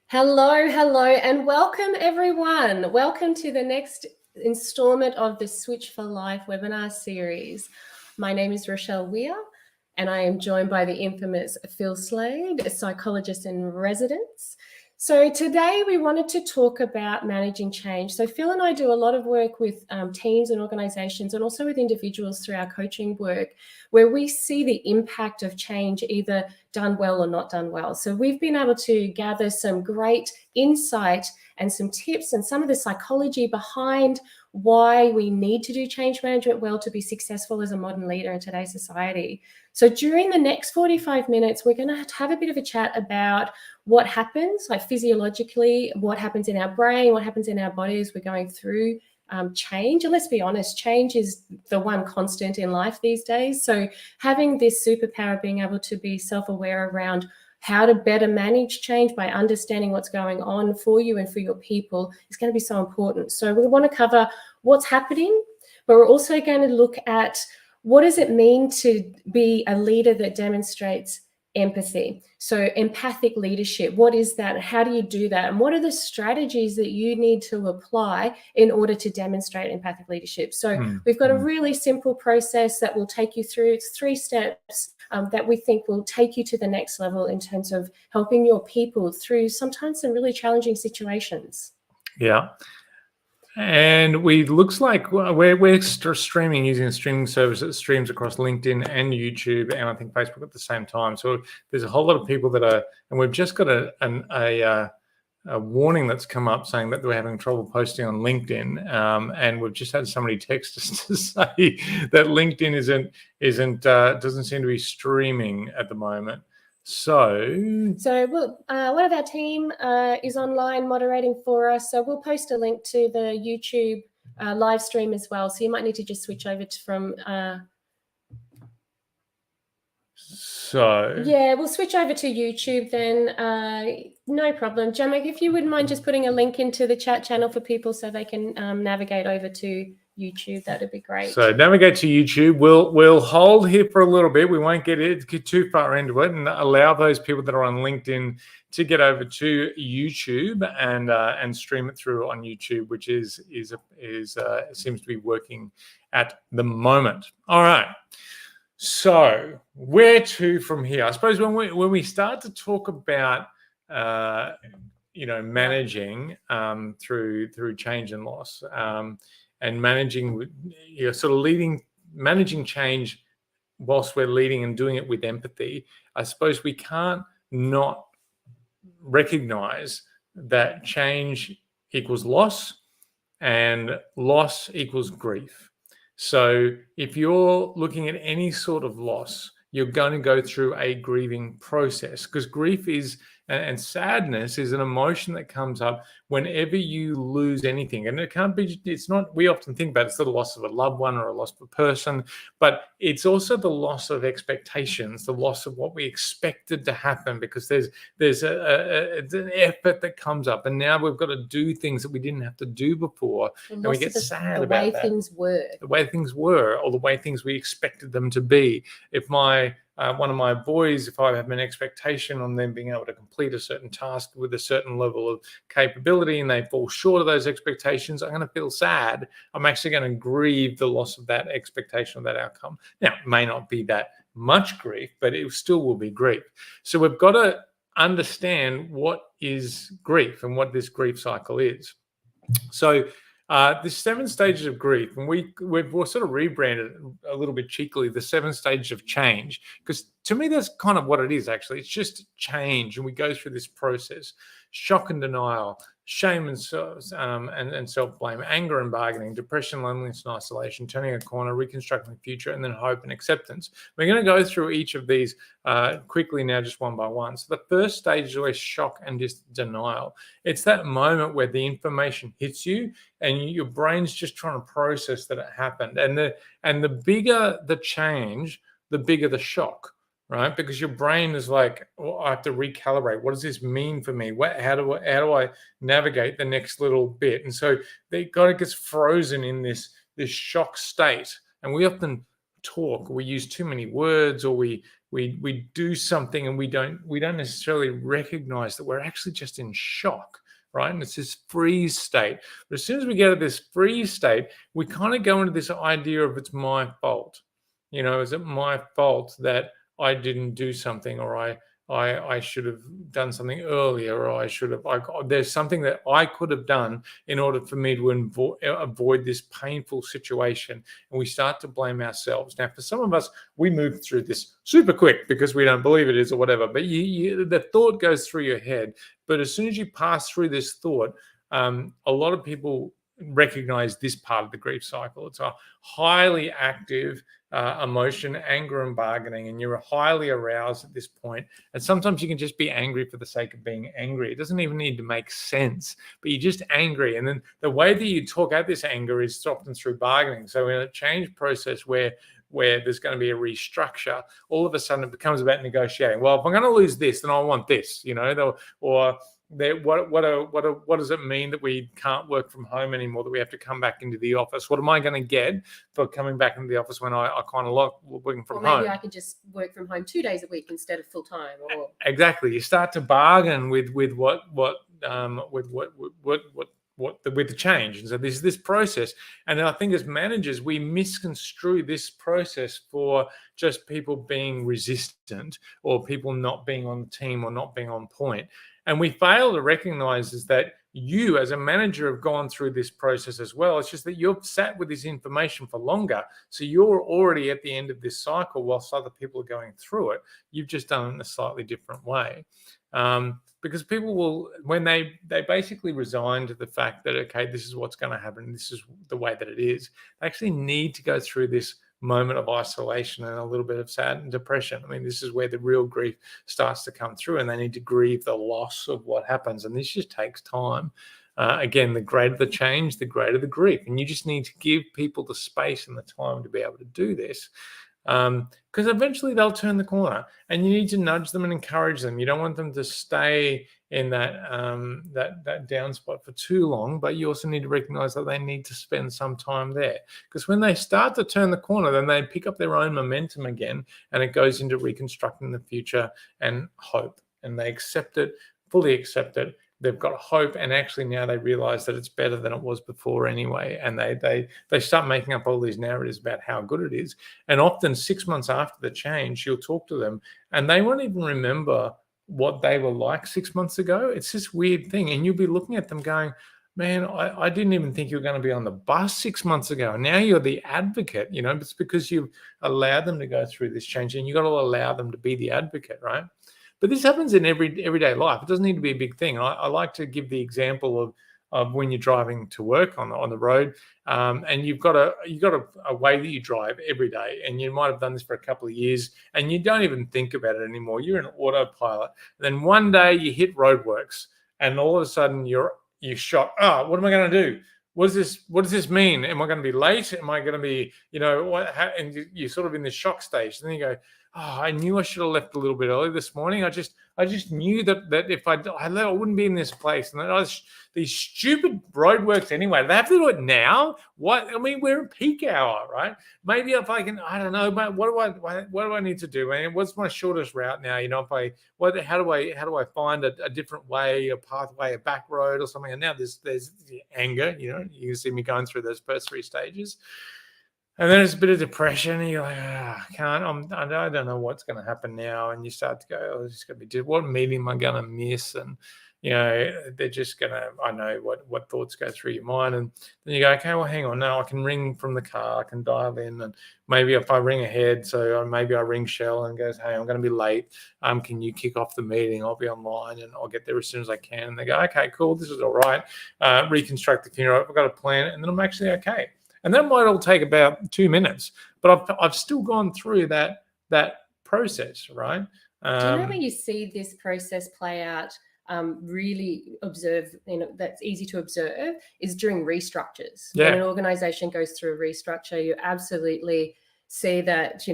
Hello, and welcome everyone. Welcome to the next installment of the Switch for Life webinar series. My name is Rochelle Weir, and I am joined by the infamous Phil Slade, a psychologist in residence. So today we wanted to talk about managing change. So Phil and I do a lot of work with teams and organizations and also with individuals through our coaching work where we see the impact of change either done well or not done well. So we've been able to gather some great insight and some tips and some of the psychology behind why we need to do change management well to be successful as a modern leader in today's society. So during the next 45 minutes, we're going to have a bit of a chat about what happens, like physiologically, what happens in our brain, what happens in our bodies. We're going through change. And let's be honest, change is the one constant in life these days. So having this superpower of being able to be self-aware around how to better manage change by understanding what's going on for you and for your people is going to be so important. So we want to cover what's happening, but we're also going to look at what does it mean to be a leader that demonstrates empathy. So empathic leadership, what is that? How do you do that? And what are the strategies that you need to apply in order to demonstrate empathic leadership? So we've got a really simple process that will take you through. It's 3 steps that we think will take you to the next level in terms of helping your people through sometimes some really challenging situations. Yeah. And looks like we're streaming using a streaming service that streams across LinkedIn and YouTube, and I think Facebook at the same time. So there's a whole lot of people that are, and we've just got a warning that's come up saying that we're having trouble posting on LinkedIn, and we've just had somebody text us to say that LinkedIn doesn't seem to be streaming at the moment. So one of our team is online moderating for us. So we'll post a link to the YouTube live stream as well. So you might need to just switch over from. Yeah, we'll switch over to YouTube then. No problem. Jamek, if you wouldn't mind just putting a link into the chat channel for people so they can navigate over to YouTube, that'd be great. So navigate to YouTube. We'll hold here for a little bit. We won't get too far into it, and allow those people that are on LinkedIn to get over to YouTube and stream it through on YouTube, which seems to be working at the moment. All right. So where to from here? I suppose when we start to talk about managing through change and loss. And managing change whilst we're leading and doing it with empathy, I suppose we can't not recognize that change equals loss and loss equals grief. So if you're looking at any sort of loss, you're going to go through a grieving process, because grief and sadness is an emotion that comes up whenever you lose anything. And we often think about it's the loss of a loved one or a loss of a person, but it's also the loss of expectations, the loss of what we expected to happen, because there's an effort that comes up, and now we've got to do things that we didn't have to do before, and we get sad about that. The way things were, or the way things we expected them to be. If one of my boys, if I have an expectation on them being able to complete a certain task with a certain level of capability and they fall short of those expectations, I'm going to feel sad. I'm actually going to grieve the loss of that expectation of that outcome. Now, it may not be that much grief, but it still will be grief. So we've got to understand what is grief and what this grief cycle is. So the 7 stages of grief, and we've sort of rebranded a little bit cheekily, the 7 stages of change, because to me that's kind of what it is. Actually, it's just change, and we go through this process: shock and denial, shame and self-blame, anger and bargaining, depression, loneliness and isolation, turning a corner, reconstructing the future, and then hope and acceptance. We're going to go through each of these quickly now, just one by one. So the first stage is always shock and just denial. It's that moment where the information hits you and your brain's just trying to process that it happened. And the bigger the change, the bigger the shock. Right, because your brain is like, oh, I have to recalibrate. What does this mean for me? How do I navigate the next little bit? And so it gets frozen in this shock state. And we often we use too many words, or we we do something and we don't necessarily recognize that we're actually just in shock, right? And it's this freeze state. But as soon as we get to this freeze state, we kind of go into this idea of it's my fault. Is it my fault that I didn't do something, or I should have done something earlier, or there's something that I could have done in order for me to avoid this painful situation. And we start to blame ourselves. Now, for some of us, we move through this super quick because we don't believe it is or whatever, but the thought goes through your head. But as soon as you pass through this thought, a lot of people recognize this part of the grief cycle. It's a highly active emotion, anger and bargaining, and you're highly aroused at this point. And sometimes you can just be angry for the sake of being angry. It doesn't even need to make sense, but you're just angry. And then the way that you talk out this anger is often through bargaining. So in a change process where there's going to be a restructure, all of a sudden it becomes about negotiating. Well, if I'm going to lose this, then I want this, what does it mean that we can't work from home anymore, that we have to come back into the office? What am I going to get for coming back into the office when I kind of like working from home? Or maybe I could just work from home 2 days a week instead of full time. Or exactly, you start to bargain with the change. And so there's this process. And I think as managers, we misconstrue this process for just people being resistant or people not being on the team or not being on point. And we fail to recognize is that you as a manager have gone through this process as well. It's just that you've sat with this information for longer. So you're already at the end of this cycle whilst other people are going through it. You've just done it in a slightly different way. Because people will, when they basically resign to the fact that, okay, this is what's going to happen, this is the way that it is, they actually need to go through this moment of isolation and a little bit of sadness and depression. I mean, this is where the real grief starts to come through, and they need to grieve the loss of what happens. And this just takes time. Again, the greater the change, the greater the grief. And you just need to give people the space and the time to be able to do this. Because eventually they'll turn the corner, and you need to nudge them and encourage them. You don't want them to stay in that down spot for too long, but you also need to recognize that they need to spend some time there. Because when they start to turn the corner, then they pick up their own momentum again, and it goes into reconstructing the future and hope. And they accept it, fully accept it. They've got hope, and actually now they realize that it's better than it was before anyway. And they start making up all these narratives about how good it is. And often 6 months after the change, you'll talk to them and they won't even remember what they were like 6 months ago. It's this weird thing. And you'll be looking at them going, man, I didn't even think you were going to be on the bus 6 months ago. And now you're the advocate, it's because you've allowed them to go through this change, and you've got to allow them to be the advocate, right? But this happens in everyday life. It doesn't need to be a big thing. I like to give the example of when you're driving to work on the road, and you've got a way that you drive every day, and you might have done this for a couple of years, and you don't even think about it anymore. You're an autopilot. Then one day you hit roadworks, and all of a sudden you're shocked. Oh, what am I going to do? What does this mean? Am I going to be late? Am I going to be, and you're sort of in this shock stage. And then you go, oh, I knew I should have left a little bit early this morning. I just knew that if I wouldn't be in this place. And these stupid roadworks anyway. They have to do it now. What? I mean, we're in peak hour, right? Maybe if I can, I don't know, but what do I need to do? I mean, what's my shortest route now? How do I find a different way, a pathway, a back road or something? And now there's anger. You can see me going through those first three stages. And then it's a bit of depression, and you're like, I don't know what's going to happen now. And you start to go, this is going to be, what meeting am I going to miss? And, they're just going to, I know what thoughts go through your mind. And then you go, okay, well, hang on. No, I can ring from the car. I can dial in. And maybe if I ring ahead, maybe I ring Shell and goes, hey, I'm going to be late. Can you kick off the meeting? I'll be online and I'll get there as soon as I can. And they go, okay, cool. This is all right. Reconstruct the funeral. I've got a plan. And then I'm actually okay. And that might all take about 2 minutes, but I've still gone through that process, right? Do you know when you see this process play out, really observe, that's easy to observe, is during restructures. Yeah. When an organization goes through a restructure, you absolutely see that,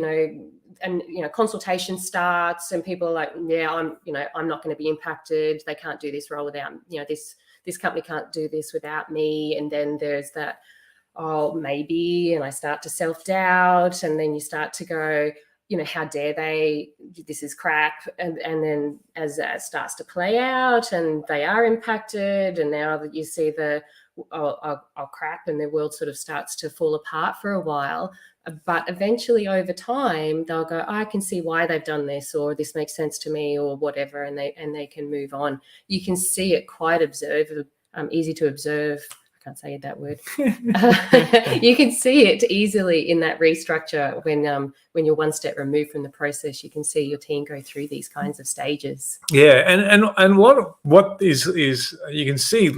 consultation starts and people are like, yeah, I'm not going to be impacted. They can't do this role without, this company can't do this without me. And then there's that, oh, maybe, and I start to self-doubt, and then you start to go, how dare they, this is crap. And then as that starts to play out and they are impacted, and now that you see the, oh, crap, and their world sort of starts to fall apart for a while. But eventually over time, they'll go, I can see why they've done this, or this makes sense to me, or whatever, and they can move on. You can see it quite easy to observe. I can't say that word. You can see it easily in that restructure when you're one step removed from the process. You can see your team go through these kinds of stages. Yeah, and what is you can see,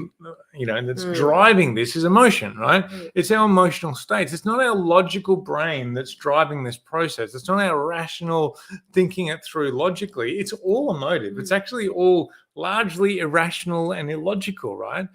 that's driving this is emotion, right? It's our emotional states. It's not our logical brain that's driving this process. It's not our rational thinking it through logically. It's all emotive. It's actually all largely irrational and illogical, right?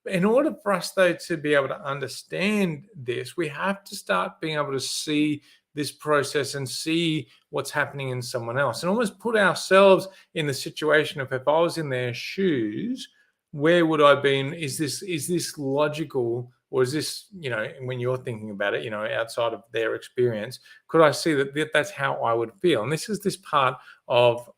In order for us, though, to be able to understand this, we have to start being able to see this process and see what's happening in someone else, and almost put ourselves in the situation of, if I was in their shoes, where would I be? Is this logical, or is this, when you're thinking about it, outside of their experience, could I see that that's how I would feel? And this is this part of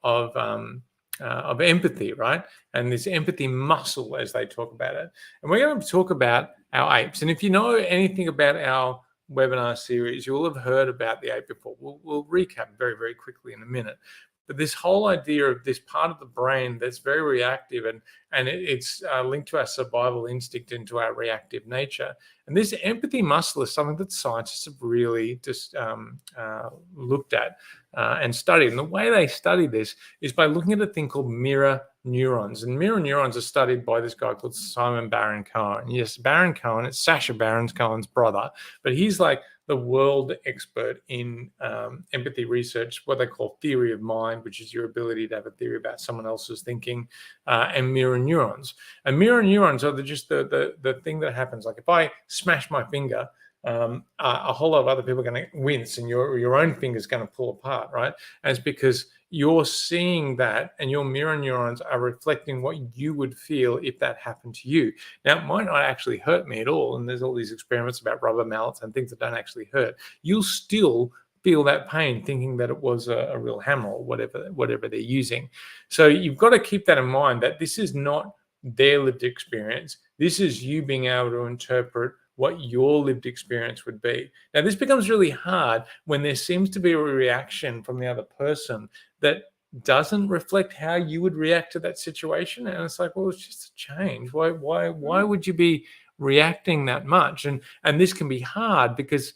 empathy, right? And this empathy muscle, as they talk about it. And we're going to talk about our apes. And if you know anything about our webinar series, you will have heard about the ape before. We'll recap very, very quickly in a minute. But this whole idea of this part of the brain that's very reactive, and it's linked to our survival instinct and to our reactive nature. And this empathy muscle is something that scientists have really just looked at and studied. And the way they study this is by looking at a thing called mirror neurons. And mirror neurons are studied by this guy called Simon Baron-Cohen. Yes, Baron-Cohen, it's Sacha Baron Cohen's brother, but he's like the world expert in empathy research, what they call theory of mind, which is your ability to have a theory about someone else's thinking, and mirror neurons. And mirror neurons are just the thing that happens. Like if I smash my finger, a whole lot of other people are going to wince, and your own finger's going to pull apart, right? And it's because you're seeing that, and your mirror neurons are reflecting what you would feel if that happened to you. Now, it might not actually hurt me at all, and there's all these experiments about rubber mallets and things that don't actually hurt. You'll still feel that pain thinking that it was a real hammer or whatever they're using. So you've got to keep that in mind, that this is not their lived experience. This is you being able to interpret what your lived experience would be. Now, this becomes really hard when there seems to be a reaction from the other person that doesn't reflect how you would react to that situation. And it's like, well, it's just a change. Why would you be reacting that much? And this can be hard because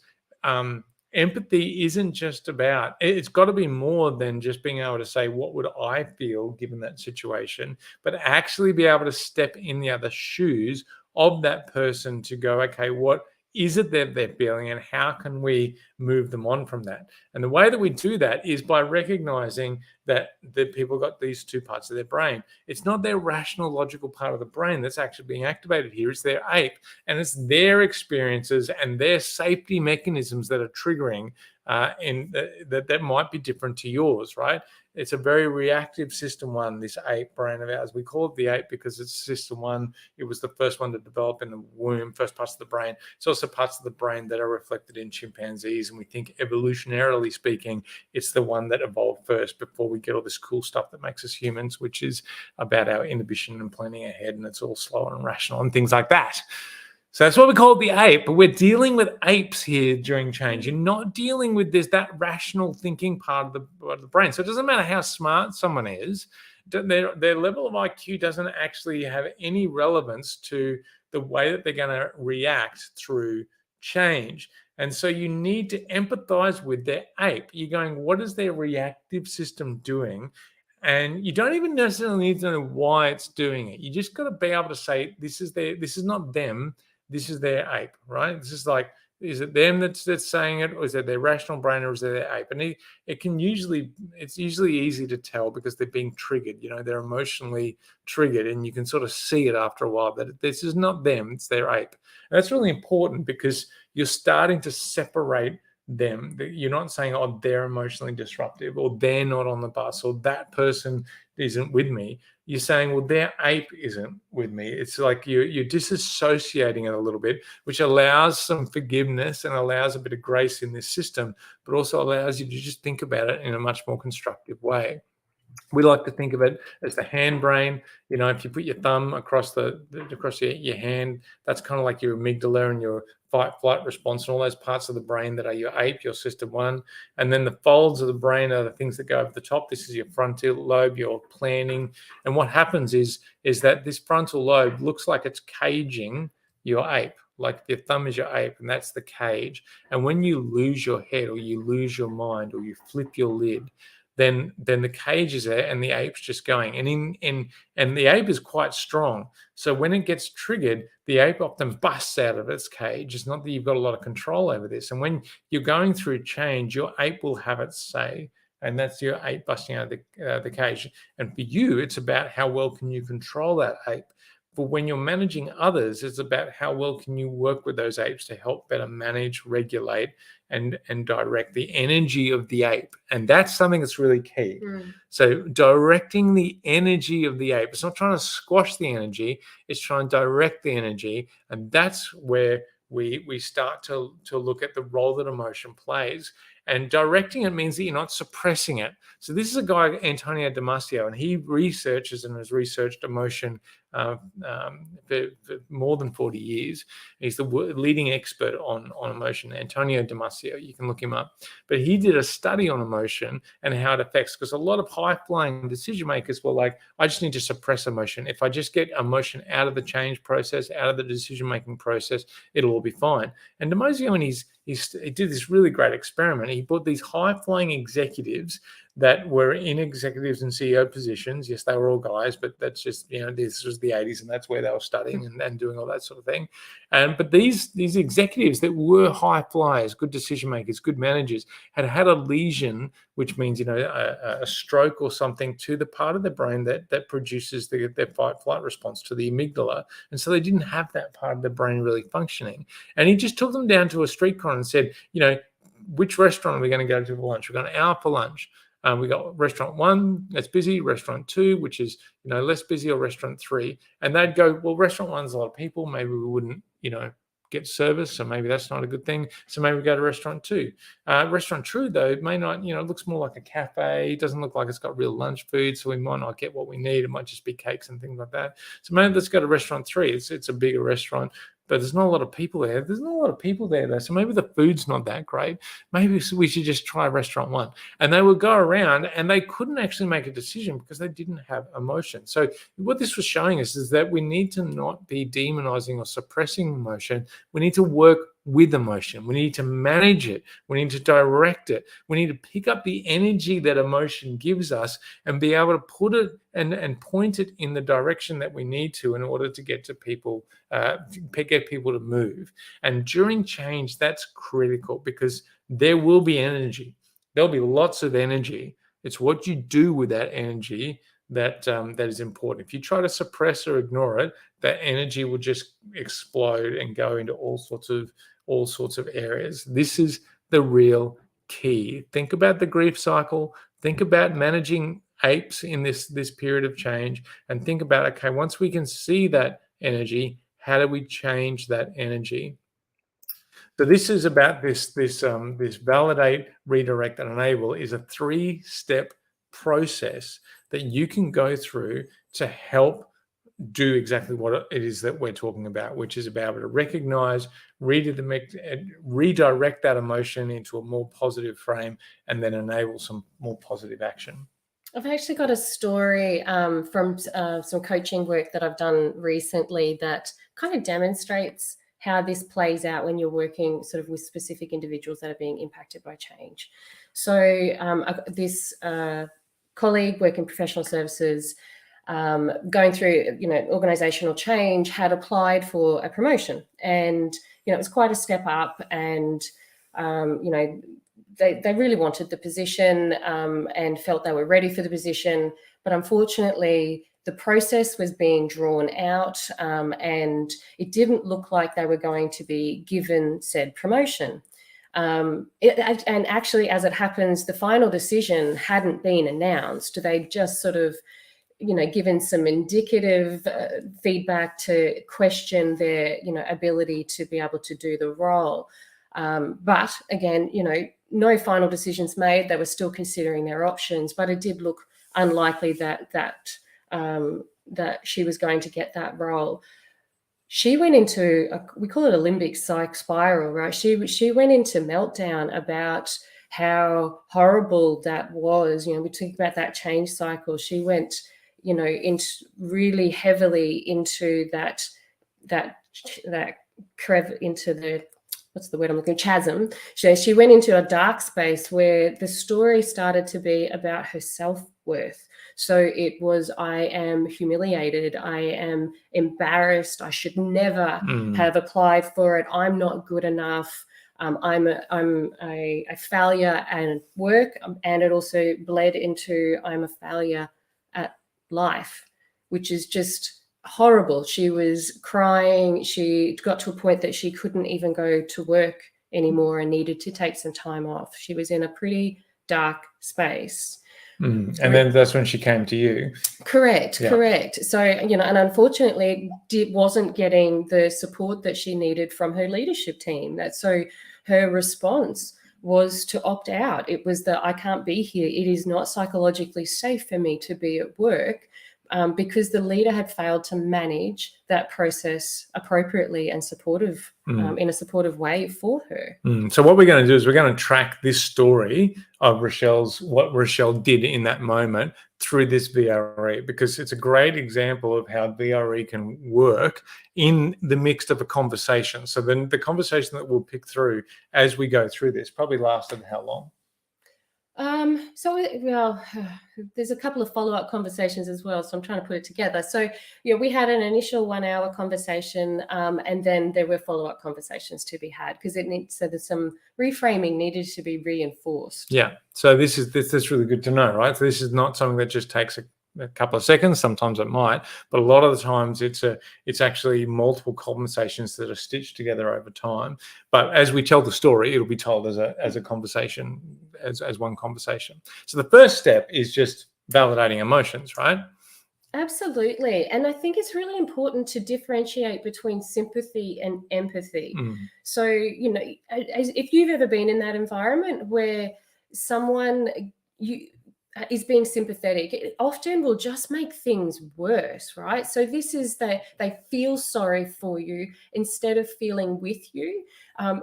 empathy isn't just about, it's got to be more than just being able to say, what would I feel given that situation, but actually be able to step in the other shoes of that person to go, okay, what is it that they're feeling, and how can we move them on from that? And the way that we do that is by recognizing that the people got these two parts of their brain. It's not their rational, logical part of the brain that's actually being activated here. It's their ape, and it's their experiences and their safety mechanisms that are triggering, and that might be different to yours, right? It's a very reactive system one, this ape brain of ours. We call it the ape because it's system one. It was the first one to develop in the womb, first parts of the brain. It's also parts of the brain that are reflected in chimpanzees. And we think evolutionarily speaking, it's the one that evolved first before we get all this cool stuff that makes us humans, which is about our inhibition and planning ahead. And it's all slow and rational and things like that. So that's what we call the ape, but we're dealing with apes here during change. You're not dealing with that rational thinking part of the brain. So it doesn't matter how smart someone is, their level of IQ doesn't actually have any relevance to the way that they're going to react through change. And so you need to empathize with their ape. You're going, what is their reactive system doing? And you don't even necessarily need to know why it's doing it. You just got to be able to say, this is not them. This is their ape, right? This is like, is it them that's saying it, or is it their rational brain, or is it their ape? And it's usually easy to tell because they're being triggered. They're emotionally triggered, and you can sort of see it after a while that this is not them, it's their ape. And that's really important because you're starting to separate them. You're not saying, oh, they're emotionally disruptive, or they're not on the bus, or that person isn't with me. You're saying, well, their ape isn't with me. It's like you're disassociating it a little bit, which allows some forgiveness and allows a bit of grace in this system, but also allows you to just think about it in a much more constructive way. We like to think of it as the hand brain. You know, if you put your thumb across your hand, that's kind of like your amygdala and your fight, flight response, and all those parts of the brain that are your ape, your system one. And then the folds of the brain are the things that go over the top. This is your frontal lobe, your planning. And what happens is that this frontal lobe looks like it's caging your ape. Like your thumb is your ape, and that's the cage. And when you lose your head, or you lose your mind, or you flip your lid, then the cage is there and the ape's just going. And the ape is quite strong. So when it gets triggered, the ape often busts out of its cage. It's not that you've got a lot of control over this. And when you're going through change, your ape will have its say. And that's your ape busting out of the cage. And for you, it's about how well can you control that ape. But when you're managing others, it's about how well can you work with those apes to help better manage, regulate, and direct the energy of the ape. And that's something that's really key. So directing the energy of the ape. It's not trying to squash the energy, it's trying to direct the energy. And that's where we start to look at the role that emotion plays. And directing it means that you're not suppressing it. So this is a guy, Antonio Damasio, and he researches and has researched emotion for more than 40 years. He's the leading expert on emotion, Antonio Damasio. You can look him up. But he did a study on emotion and how it affects, because a lot of high-flying decision makers were like, I just need to suppress emotion. If I just get emotion out of the change process, out of the decision-making process, it'll all be fine. And Damasio, and he did this really great experiment. He put these high-flying executives that were in executives and CEO positions. Yes, they were all guys, but that's just, this was the 80s, and that's where they were studying and doing all that sort of thing. But these executives that were high flyers, good decision makers, good managers, had a lesion, which means, a stroke or something to the part of the brain that produces their fight-flight response, to the amygdala. And so they didn't have that part of the brain really functioning. And he just took them down to a street corner and said, which restaurant are we going to go to for lunch? We've got an hour for lunch. We got restaurant 1 that's busy, restaurant 2, which is less busy, or restaurant 3. And they'd go, well, restaurant 1's a lot of people. Maybe we wouldn't, get service, so maybe that's not a good thing. So maybe we go to restaurant 2. Restaurant 2, though, it may not, it looks more like a cafe. It doesn't look like it's got real lunch food, so we might not get what we need. It might just be cakes and things like that. So maybe let's go to restaurant 3. It's a bigger restaurant, but there's not a lot of people there. There's not a lot of people there, though. So maybe the food's not that great. Maybe we should just try restaurant 1. And they would go around, and they couldn't actually make a decision because they didn't have emotion. So what this was showing us is that we need to not be demonizing or suppressing emotion. We need to work with emotion. We need to manage it. We need to direct it. We need to pick up the energy that emotion gives us and be able to put it and point it in the direction that we need to in order to get to people, get people to move. And during change, that's critical, because there will be energy. There'll be lots of energy. It's what you do with that energy that is important. If you try to suppress or ignore it, that energy will just explode and go into all sorts of areas. This is the real key. Think about the grief cycle. Think about managing apes in this period of change, and think about, okay, once we can see that energy, how do we change that energy? So this is about this validate, redirect, and enable is a 3-step process that you can go through to help do exactly what it is that we're talking about, which is about to recognize, redirect that emotion into a more positive frame, and then enable some more positive action. I've actually got a story from some coaching work that I've done recently that kind of demonstrates how this plays out when you're working sort of with specific individuals that are being impacted by change. So this colleague working professional services, going through, organizational change, had applied for a promotion, and, it was quite a step up, and, they really wanted the position and felt they were ready for the position. But unfortunately, the process was being drawn out and it didn't look like they were going to be given said promotion. And actually, as it happens, the final decision hadn't been announced. They just sort of given some indicative feedback to question their, ability to be able to do the role. But again, no final decisions made. They were still considering their options, but it did look unlikely that she was going to get that role. She went into we call it a limbic psych spiral, right? She went into meltdown about how horrible that was. We talk about that change cycle. She went, into really heavily into that into the, what's the word I'm looking, chasm. She went into a dark space where the story started to be about her self-worth. So it was, I am humiliated, I am embarrassed, I should never have applied for it, I'm not good enough, I'm a failure at work, and it also bled into I'm a failure at life, which is just horrible. She was crying. She got to a point that she couldn't even go to work anymore and needed to take some time off. She was in a pretty dark space. And then that's when she came to you. Correct. So, and unfortunately wasn't getting the support that she needed from her leadership team. So her response was to opt out. It was that I can't be here. It is not psychologically safe for me to be at work. Because the leader had failed to manage that process appropriately and supportive, in a supportive way for her. So what we're going to do is we're going to track this story of what Rochelle did in that moment through this VRE, because it's a great example of how VRE can work in the midst of a conversation. So then the conversation that we'll pick through as we go through this probably lasted how long? There's a couple of follow-up conversations as well, so I'm trying to put it together. So, we had an initial 1 hour conversation, and then there were follow-up conversations to be had because so there's some reframing needed to be reinforced. Yeah. So this is really good to know, right? So this is not something that just takes a couple of seconds. Sometimes it might, but a lot of the times it's actually multiple conversations that are stitched together over time. But as we tell the story, it'll be told as a conversation, as one conversation. So the first step is just validating emotions, right? Absolutely. And I think it's really important to differentiate between sympathy and empathy. So, if you've ever been in that environment where someone is being sympathetic, it often will just make things worse, right? So this is that they feel sorry for you instead of feeling with you.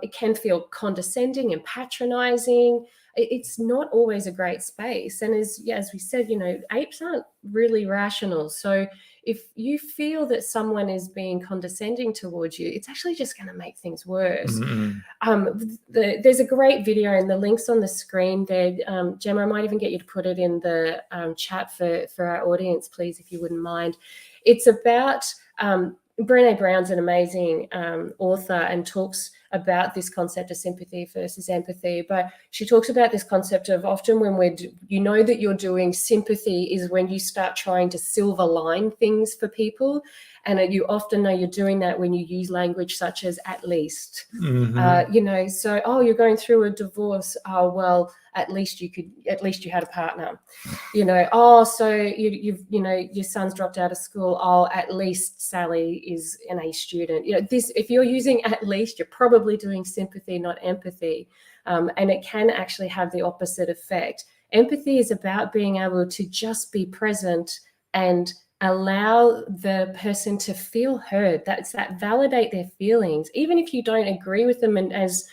It can feel condescending and patronizing. It's not always a great space. And as we said, apes aren't really rational. So if you feel that someone is being condescending towards you, it's actually just going to make things worse. There's a great video, and the link's on the screen there. Gemma, I might even get you to put it in the chat for our audience, please, if you wouldn't mind. It's about Brené Brown's an amazing author and talks about this concept of sympathy versus empathy, but she talks about this concept of often when that you're doing sympathy is when you start trying to silver line things for people, and you often know you're doing that when you use language such as at least. So you're going through a divorce, well, at least you had a partner, so you've your son's dropped out of school, at least Sally is an A student. If you're using at least, you're probably doing sympathy, not empathy, and it can actually have the opposite effect. Empathy is about being able to just be present and allow the person to feel heard. That validate their feelings, even if you don't agree with them. And as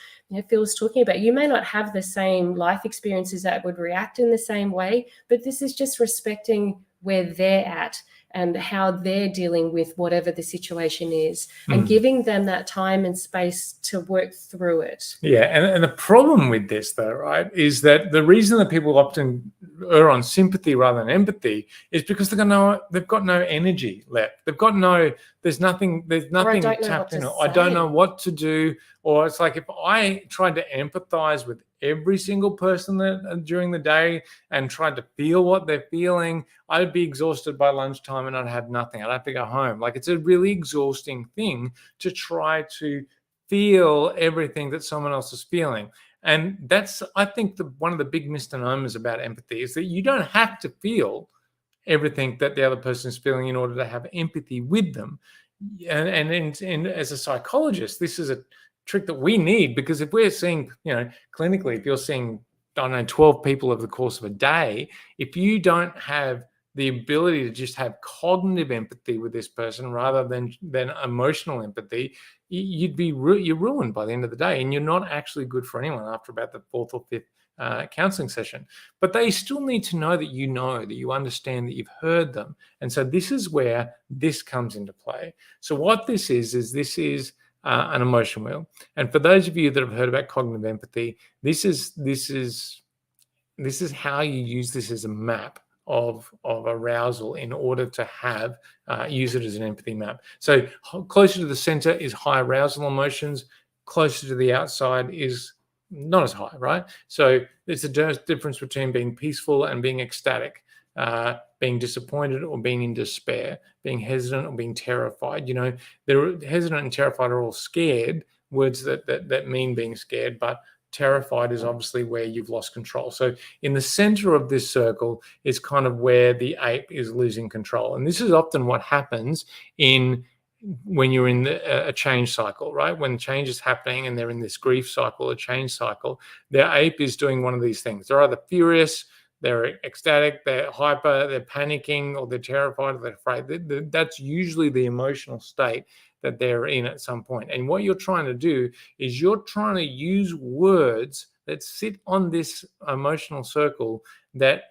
Phil was talking about, you may not have the same life experiences that would react in the same way, but this is just respecting where they're at and how they're dealing with whatever the situation is, and giving them that time and space to work through it. Yeah, and the problem with this, though, right, is that the reason that people often err on sympathy rather than empathy is because they've got no energy left. There's nothing tapped in. I don't know what to do. Or it's like if I tried to empathize with every single person during the day and tried to feel what they're feeling, I'd be exhausted by lunchtime and I'd have nothing. I'd have to go home. Like, it's a really exhausting thing to try to feel everything that someone else is feeling. And that's, I think, one of the big misnomers about empathy is that you don't have to feel everything that the other person is feeling in order to have empathy with them. And as a psychologist, this is a trick that we need, because if we're seeing, clinically, if you're seeing, I don't know, 12 people over the course of a day, if you don't have the ability to just have cognitive empathy with this person rather than emotional empathy, you're ruined by the end of the day, and you're not actually good for anyone after about the fourth or fifth counseling session. But they still need to know that you understand, that you've heard them. And so this is where this comes into play. So what this is an emotion wheel. And for those of you that have heard about cognitive empathy, this is how you use this as a map of arousal in order to use it as an empathy map. So closer to the center is high arousal emotions, closer to the outside is not as high, right? So there's a difference between being peaceful and being ecstatic, being disappointed or being in despair, being hesitant or being terrified. They're hesitant and terrified are all scared words that mean being scared, but terrified is obviously where you've lost control. So in the center of this circle is kind of where the ape is losing control. And this is often what happens when you're in a change cycle, right? When change is happening and they're in this grief cycle, a change cycle, their ape is doing one of these things. They're either furious, they're ecstatic, they're hyper, they're panicking, or they're terrified, or they're afraid. That's usually the emotional state that they're in at some point. And what you're trying to do is you're trying to use words that sit on this emotional circle that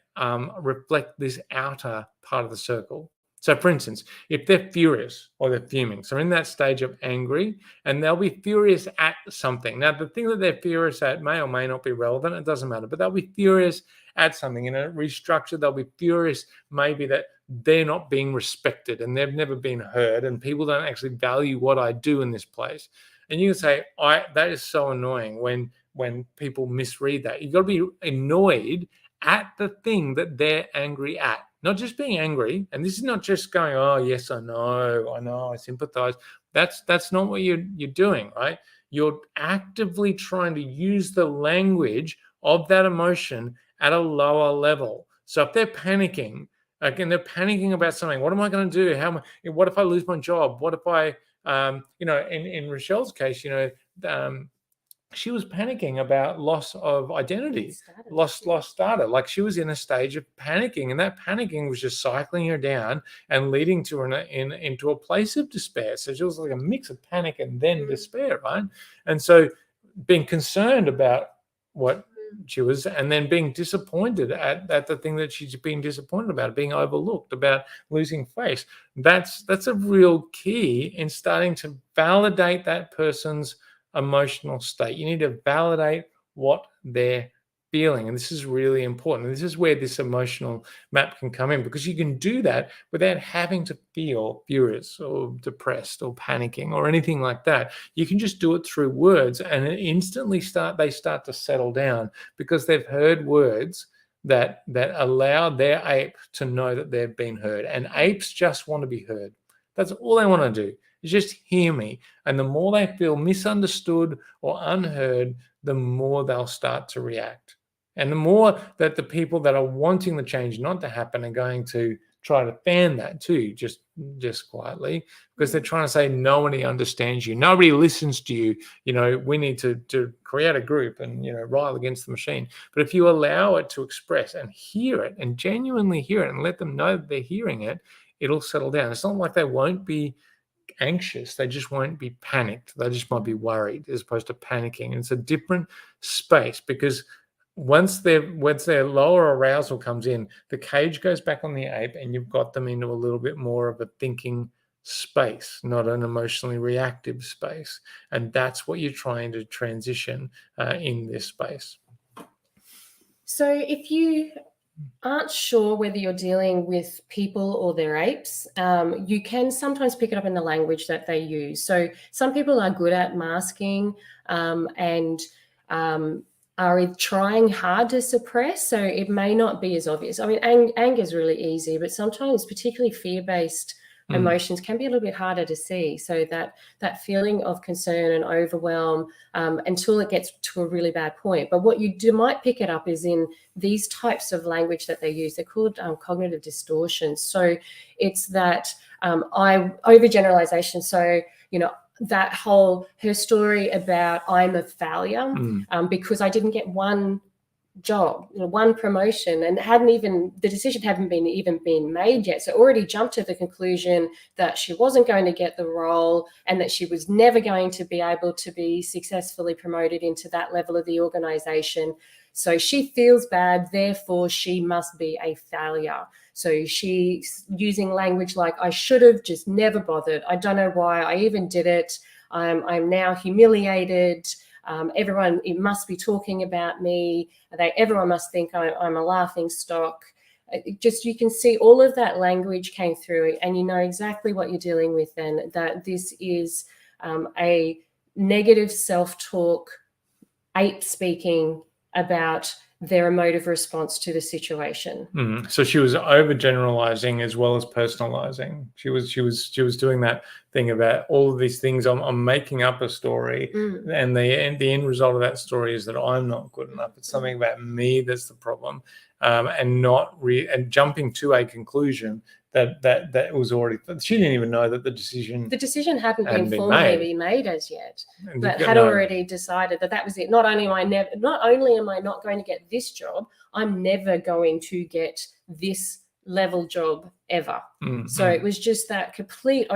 reflect this outer part of the circle. So for instance, if they're furious or they're fuming, so in that stage of angry, and they'll be furious at something. Now, the thing that they're furious at may or may not be relevant, it doesn't matter, but they'll be furious at something. In a restructure, they'll be furious maybe that they're not being respected and they've never been heard, and people don't actually value what I do in this place. And you can say, that is so annoying when people misread that. You've got to be annoyed at the thing that they're angry at. Not just being angry, and this is not just going, oh, yes, I know, I sympathize. That's not what you're doing, right? You're actively trying to use the language of that emotion at a lower level. So if they're panicking, again, they're panicking about something. What am I going to do? What if I lose my job? What if I, in Rochelle's case, she was panicking about loss of identity, lost data. Like, she was in a stage of panicking, and that panicking was just cycling her down and leading to her into a place of despair. So she was like a mix of panic and then despair, right? And so being concerned about what she was, and then being disappointed at the thing that she's been disappointed about, being overlooked, about losing face. That's a real key in starting to validate that person's emotional state. You need to validate what they're feeling, and this is really important. This is where this emotional map can come in, because you can do that without having to feel furious or depressed or panicking or anything like that. You can just do it through words, and instantly they start to settle down, because they've heard words that allow their ape to know that they've been heard. And apes just want to be heard. That's all they want to do, is just hear me. And the more they feel misunderstood or unheard, the more they'll start to react. And the more that the people that are wanting the change not to happen are going to try to fan that too, just quietly, because they're trying to say nobody understands you, nobody listens to you. We need to create a group and rile against the machine. But if you allow it to express and hear it, and genuinely hear it, and let them know that they're hearing it, it'll settle down. It's not like they won't be anxious, they just won't be panicked. They just might be worried, as opposed to panicking. And it's a different space, because once their lower arousal comes in, the cage goes back on the ape, and you've got them into a little bit more of a thinking space, not an emotionally reactive space. And that's what you're trying to transition in this space. So if you aren't sure whether you're dealing with people or their apes, you can sometimes pick it up in the language that they use. So some people are good at masking and are trying hard to suppress, so it may not be as obvious. I mean, anger is really easy, but sometimes, particularly fear-based emotions can be a little bit harder to see. So that feeling of concern and overwhelm until it gets to a really bad point. But what you might pick it up is in these types of language that they use. They're called cognitive distortions. So it's that overgeneralization. So, that her story about I'm a failure because I didn't get one job, one promotion, and the decision hadn't even been made yet. So already jumped to the conclusion that she wasn't going to get the role and that she was never going to be able to be successfully promoted into that level of the organization. So she feels bad, therefore she must be a failure. So she's using language like, I should have just never bothered. I don't know why I even did it. I'm now humiliated. Everyone, it must be talking about me. Everyone must think I'm a laughing stock. You can see all of that language came through, and you know exactly what you're dealing with then, that this is a negative self-talk, ape speaking about their emotive response to the situation. So she was overgeneralizing as well as personalizing. She was doing that thing about all of these things. I'm making up a story, and the end result of that story is that I'm not good enough. It's something about me that's the problem, and jumping to a conclusion that was already. She didn't even know that the decision hadn't been formally made as yet, but had already decided that was it. Not only am I not going to get this job, I'm never going to get this level job ever. So it was just that complete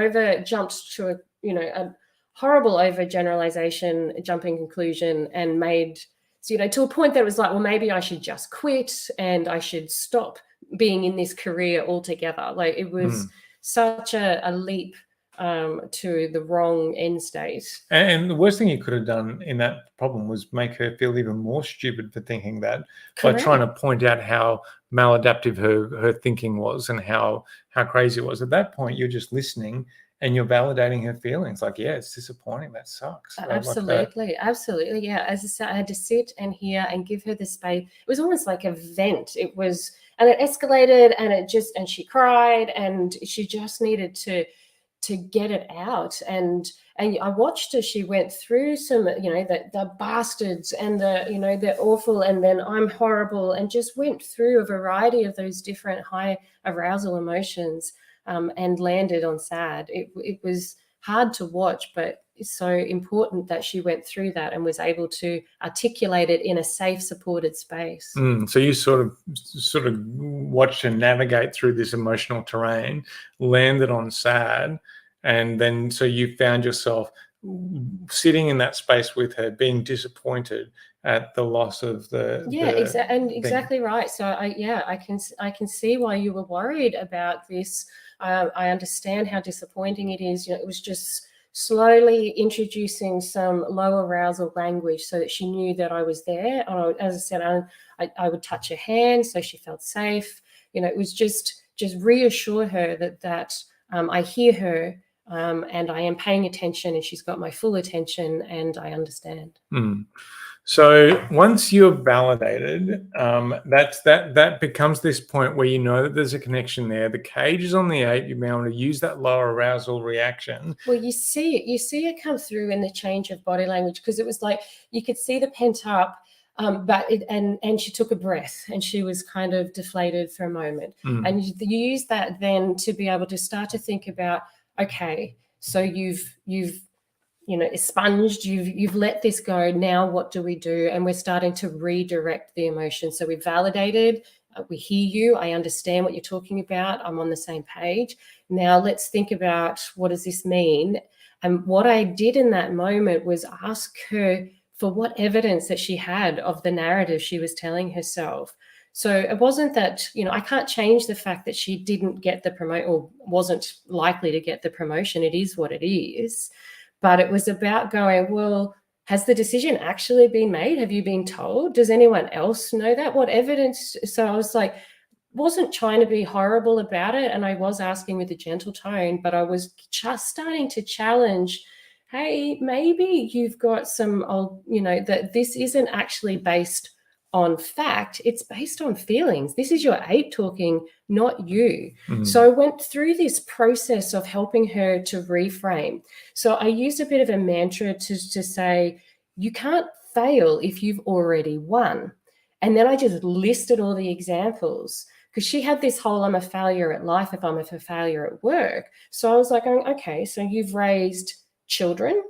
jumped to a horrible overgeneralization, jumping conclusion, and made to a point that it was like, well, maybe I should just quit and I should stop being in this career altogether. Like, it was such a leap to the wrong end state. And the worst thing you could have done in that problem was make her feel even more stupid for thinking that. Correct. By trying to point out how maladaptive her thinking was and how crazy it was. At that point, you're just listening and you're validating her feelings. Like, yeah, it's disappointing. That sucks. Absolutely. Absolutely. Yeah. As I said, I had to sit and hear and give her the space. It was almost like a vent. It was, and it escalated, and she cried, and she just needed to get it out. And I watched her. She went through some, the bastards and they're awful, and then I'm horrible, and just went through a variety of those different high arousal emotions, and landed on sad. It was hard to watch, but it's so important that she went through that and was able to articulate it in a safe, supported space. So you sort of watched her navigate through this emotional terrain, landed on sad, and then so you found yourself sitting in that space with her, being disappointed at the loss of exactly right. So I can see why you were worried about this. I understand how disappointing it is. It was just slowly introducing some low arousal language so that she knew that I was there. As I said, I would touch her hand so she felt safe. It was just reassure her that I hear her, and I am paying attention, and she's got my full attention, and I understand. So once you're validated, that becomes this point where you know that there's a connection there. The cage is on the ape. You'll be able to use that lower arousal reaction. Well, you see it come through in the change of body language, because it was like you could see the pent up, and she took a breath, and she was kind of deflated for a moment. And you use that then to be able to start to think about, okay, so you've expunged, you've let this go. Now what do we do? And we're starting to redirect the emotion. So we validated, we hear you, I understand what you're talking about, I'm on the same page. Now let's think about, what does this mean? And what I did in that moment was ask her for what evidence that she had of the narrative she was telling herself. So it wasn't that, I can't change the fact that she didn't get the promotion or wasn't likely to get the promotion. It is what it is. But it was about going, well, has the decision actually been made? Have you been told? Does anyone else know that? What evidence? So I was like, wasn't trying to be horrible about it. And I was asking with a gentle tone, but I was just starting to challenge, hey, maybe you've got some old, that this isn't actually based on fact, it's based on feelings. This is your ape talking, not you. Mm. So I went through this process of helping her to reframe. So I used a bit of a mantra to say, you can't fail if you've already won. And then I just listed all the examples, because she had this whole, I'm a failure at life if I'm a failure at work. So I was like, okay, so you've raised children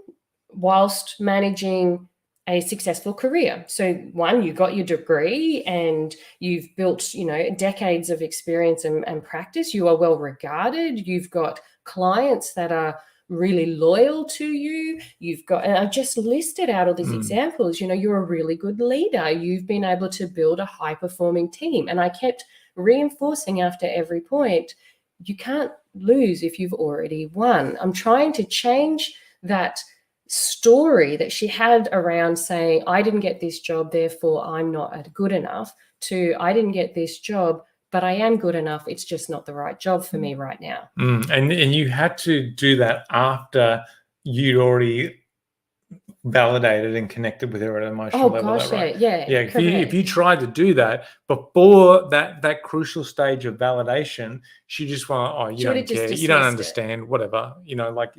whilst managing a successful career. So one, you got your degree and you've built, decades of experience and practice. You are well regarded. You've got clients that are really loyal to you. You've got, and I've just listed out all these examples. You're a really good leader. You've been able to build a high-performing team. And I kept reinforcing after every point, you can't lose if you've already won. I'm trying to change that story that she had around saying, I didn't get this job, therefore I'm not good enough, to I didn't get this job, but I am good enough. It's just not the right job for me right now. And you had to do that after you'd already validated and connected with her at an emotional level. Gosh, right? Yeah. If you tried to do that before that crucial stage of validation, she just went, you don't care, you don't understand, whatever, like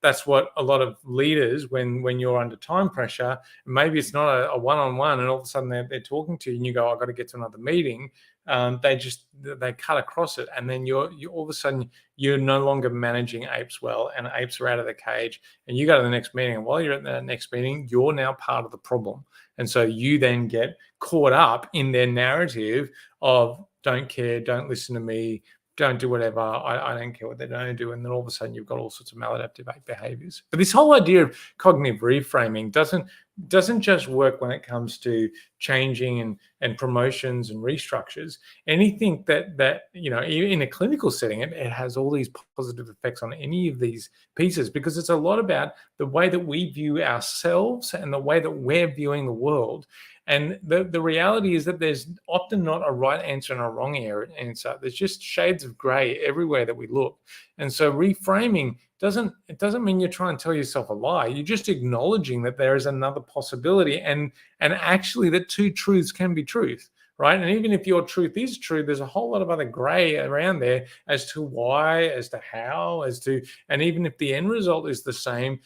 that's what a lot of leaders, when you're under time pressure, maybe it's not a one-on-one, and all of a sudden they're talking to you and you go, I've got to get to another meeting. They cut across it, and then you all of a sudden you're no longer managing apes well, and apes are out of the cage, and you go to the next meeting, and while you're at that next meeting, you're now part of the problem. And so you then get caught up in their narrative of don't care, don't listen to me, don't do whatever, I don't care what they're going to do. And then all of a sudden you've got all sorts of maladaptive behaviors. But this whole idea of cognitive reframing doesn't just work when it comes to changing and promotions and restructures. Anything that in a clinical setting, it has all these positive effects on any of these pieces, because it's a lot about the way that we view ourselves and the way that we're viewing the world. And the reality is that there's often not a right answer and a wrong answer. There's just shades of gray everywhere that we look. And so reframing doesn't mean you're trying to tell yourself a lie. You're just acknowledging that there is another possibility, and actually that two truths can be truth. Right. And even if your truth is true, there's a whole lot of other gray around there as to why, as to how, and even if the end result is the same,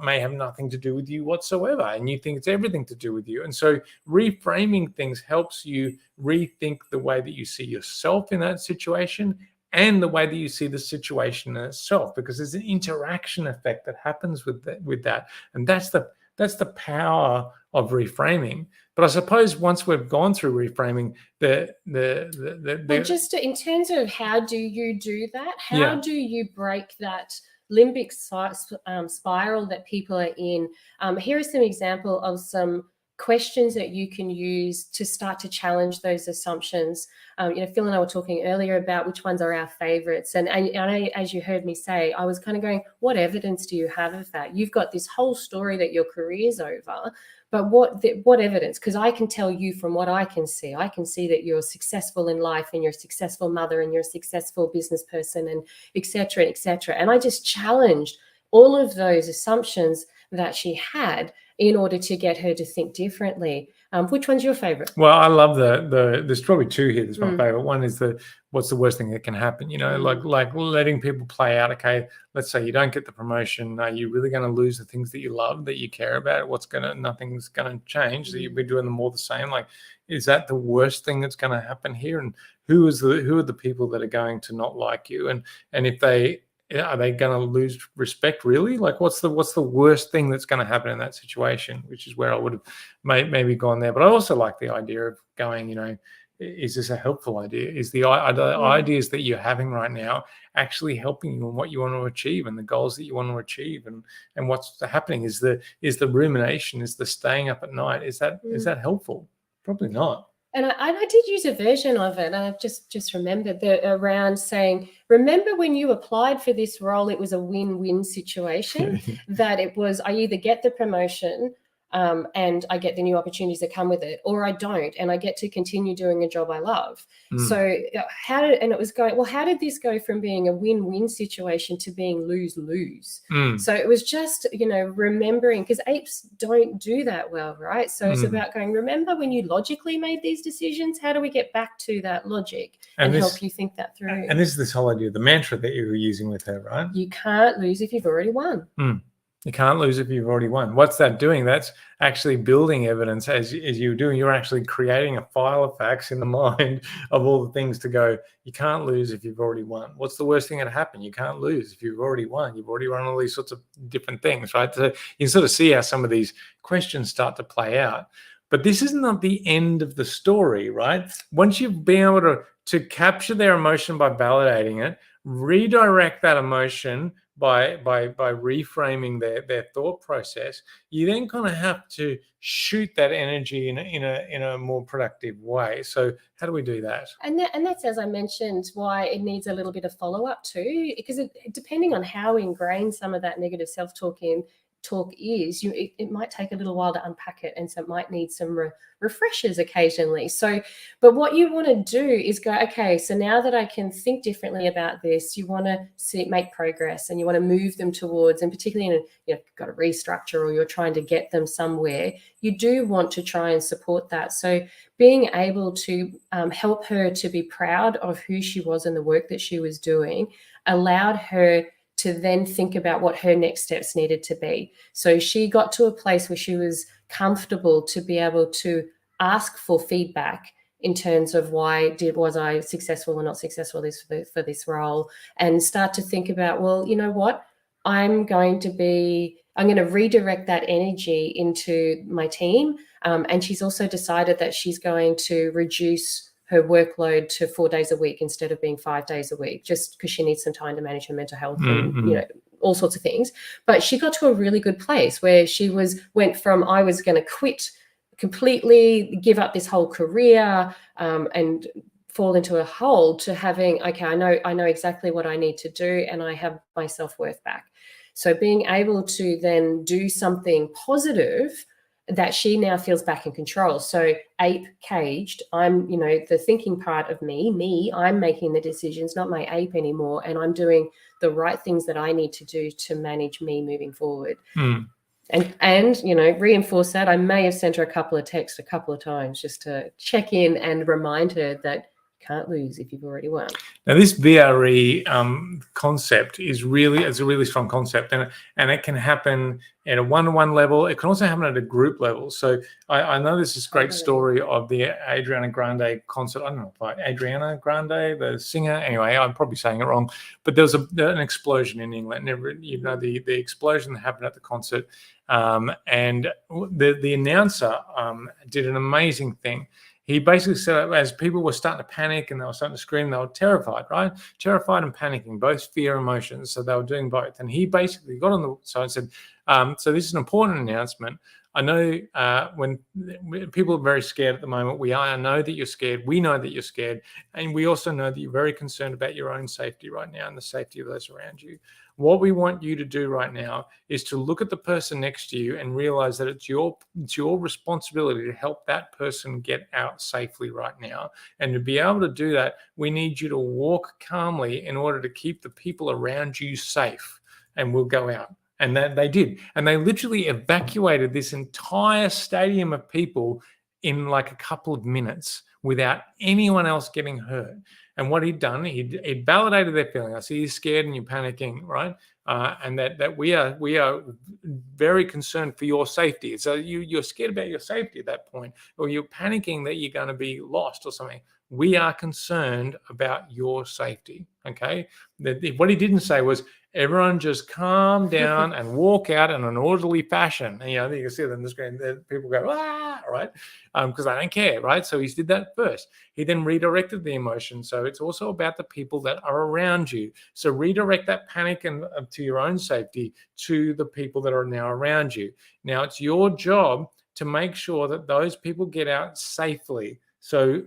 may have nothing to do with you whatsoever. And you think it's everything to do with you. And so reframing things helps you rethink the way that you see yourself in that situation and the way that you see the situation in itself, because there's an interaction effect that happens with that. And that's the power of reframing. But I suppose once we've gone through reframing, just in terms of how do you do that? How do you break that limbic spiral that people are in? Here are some examples of some questions that you can use to start to challenge those assumptions. Phil and I were talking earlier about which ones are our favorites. And I, as you heard me say, I was kind of going, what evidence do you have of that? You've got this whole story that your career's over, but what evidence? Because I can tell you from what I can see that you're successful in life and you're a successful mother and you're a successful business person and et cetera, et cetera. And I just challenged all of those assumptions that she had in order to get her to think differently. Which one's your favorite? Well, I love there's probably two here. There's my favorite. One is what's the worst thing that can happen? Like letting people play out. Okay, let's say you don't get the promotion. Are you really going to lose the things that you love, that you care about? Nothing's going to change. So you'll be doing them all the same. Like, is that the worst thing that's going to happen here? And who are the people that are going to not like you? And if are they going to lose respect, really? Like, what's the worst thing that's going to happen in that situation? Which is where I would have maybe gone there. But I also like the idea of going, is this a helpful idea? Is the ideas that you're having right now actually helping you in what you want to achieve and the goals that you want to achieve? And what's happening is the rumination, is the staying up at night. Is that helpful? Probably not. And I did use a version of it, and I've just remembered around saying, remember when you applied for this role, it was a win-win situation, that it was, I either get the promotion, and I get the new opportunities that come with it, or I don't, and I get to continue doing a job I love. So it was going, well, how did this go from being a win-win situation to being lose-lose? So it was just, remembering, because apes don't do that well, right? So it's about going, remember when you logically made these decisions? How do we get back to that logic and help you think that through? And this is this whole idea of the mantra that you were using with her, right? You can't lose if you've already won. You can't lose if you've already won. What's that doing? That's actually building evidence as you're doing. You're actually creating a file of facts in the mind of all the things to go, you can't lose if you've already won. What's the worst thing that happen? You can't lose if you've already won. You've already run all these sorts of different things, right? So you can sort of see how some of these questions start to play out. But this is not the end of the story, right? Once you've been able to capture their emotion by validating it, redirect that emotion by reframing their thought process, you then kind of have to shoot that energy in a more productive way. So how do we do that? And that's, as I mentioned, why it needs a little bit of follow-up too, because depending on how ingrained some of that negative self-talk is, it might take a little while to unpack it, and so it might need some refreshers occasionally. So, but what you want to do is go, okay, so now that I can think differently about this, you want to make progress, and you want to move them towards, and particularly in you've got a restructure or you're trying to get them somewhere, you do want to try and support that. So being able to help her to be proud of who she was and the work that she was doing allowed her to then think about what her next steps needed to be. So she got to a place where she was comfortable to be able to ask for feedback in terms of was I successful or not successful for this role, and start to think about, well, you know what, I'm going to redirect that energy into my team. And she's also decided that she's going to reduce her workload to 4 days a week instead of being 5 days a week, just because she needs some time to manage her mental health and all sorts of things. But she got to a really good place where she went from, I was going to quit completely, give up this whole career and fall into a hole, to having, okay, I know exactly what I need to do, and I have my self-worth back. So being able to then do something positive that she now feels back in control. So ape caged, I'm, the thinking part of me, I'm making the decisions, not my ape anymore. And I'm doing the right things that I need to do to manage me moving forward. And reinforce that. I may have sent her a couple of texts a couple of times just to check in and remind her that can't lose if you've already won. Now, this VRE concept is a really strong concept, and it can happen at a one-to-one level. It can also happen at a group level. So I know there's this great story of the Adriana Grande concert. I don't know if Adriana Grande, the singer. Anyway, I'm probably saying it wrong, but there was an explosion in England. The explosion that happened at the concert, and the announcer did an amazing thing. He basically said, as people were starting to panic and they were starting to scream, they were terrified, right? Terrified and panicking, both fear emotions. So they were doing both. And he basically got on the side and said, so this is an important announcement. I know when people are very scared at the moment, I know that you're scared. We know that you're scared. And we also know that you're very concerned about your own safety right now and the safety of those around you. What we want you to do right now is to look at the person next to you and realize that it's your responsibility to help that person get out safely right now. And to be able to do that, we need you to walk calmly in order to keep the people around you safe. And we'll go out. And that they did. And they literally evacuated this entire stadium of people in like a couple of minutes without anyone else getting hurt. And what he'd done, he'd validated their feeling. I see you're scared and you're panicking, right? And that we are very concerned for your safety. So you're scared about your safety at that point, or you're panicking that you're going to be lost or something. We are concerned about your safety. Okay. What he didn't say was, everyone just calm down and walk out in an orderly fashion. And, you can see them on the screen, people go, right? Because they don't care, right? So he did that first. He then redirected the emotion. So it's also about the people that are around you. So redirect that panic and to your own safety to the people that are now around you. Now, it's your job to make sure that those people get out safely. So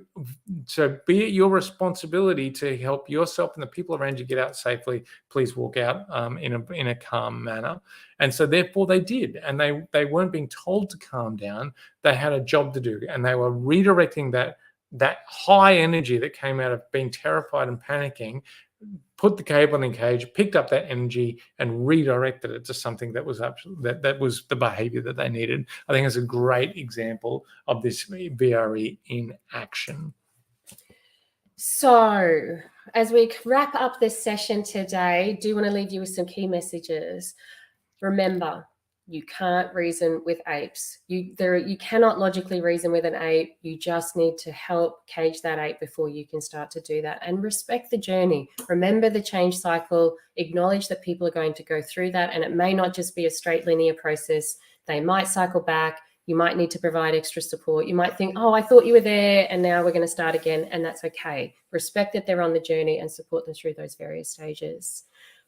be it your responsibility to help yourself and the people around you get out safely. Please walk out in a calm manner. And so therefore they did, and they weren't being told to calm down. They had a job to do, and they were redirecting that high energy that came out of being terrified and panicking, put the cable in the cage, picked up that energy and redirected it to something that was that was the behavior that they needed. I think it's a great example of this VRE in action. So as we wrap up this session today, I do want to leave you with some key messages. Remember, you can't reason with apes. You cannot logically reason with an ape. You just need to help cage that ape before you can start to do that. And respect the journey. Remember the change cycle. Acknowledge that people are going to go through that. And it may not just be a straight linear process. They might cycle back. You might need to provide extra support. You might think, oh, I thought you were there and now we're going to start again. And that's okay. Respect that they're on the journey and support them through those various stages.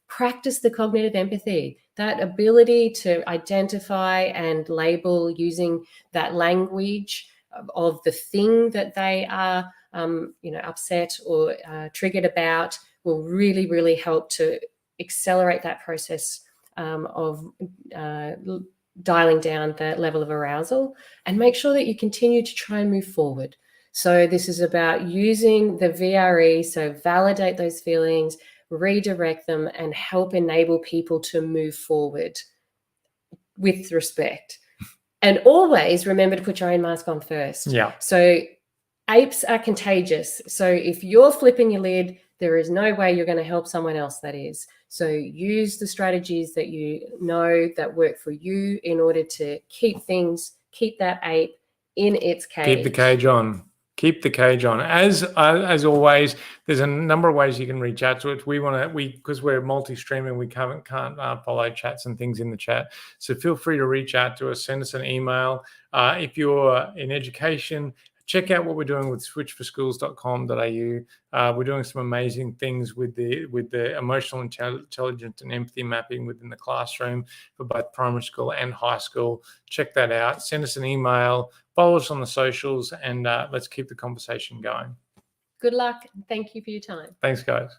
Practice the cognitive empathy, that ability to identify and label using that language of the thing that they are, upset or triggered about will really, really help to accelerate that process of dialing down the level of arousal, and make sure that you continue to try and move forward. So this is about using the VRE, so validate those feelings, redirect them, and help enable people to move forward with respect. And always remember to put your own mask on first. Yeah. So apes are contagious. So if you're flipping your lid, there is no way you're going to help someone else that is. So use the strategies that you know that work for you in order to keep that ape in its cage. Keep the cage on. Keep the cage on. As always, there's a number of ways you can reach out to it. Because we're multi-streaming, we can't follow chats and things in the chat. So feel free to reach out to us. Send us an email. If you're in education, check out what we're doing with switchforschools.com.au. We're doing some amazing things with the emotional intelligence and empathy mapping within the classroom for both primary school and high school. Check that out. Send us an email. Follow us on the socials, and let's keep the conversation going. Good luck. Thank you for your time. Thanks, guys.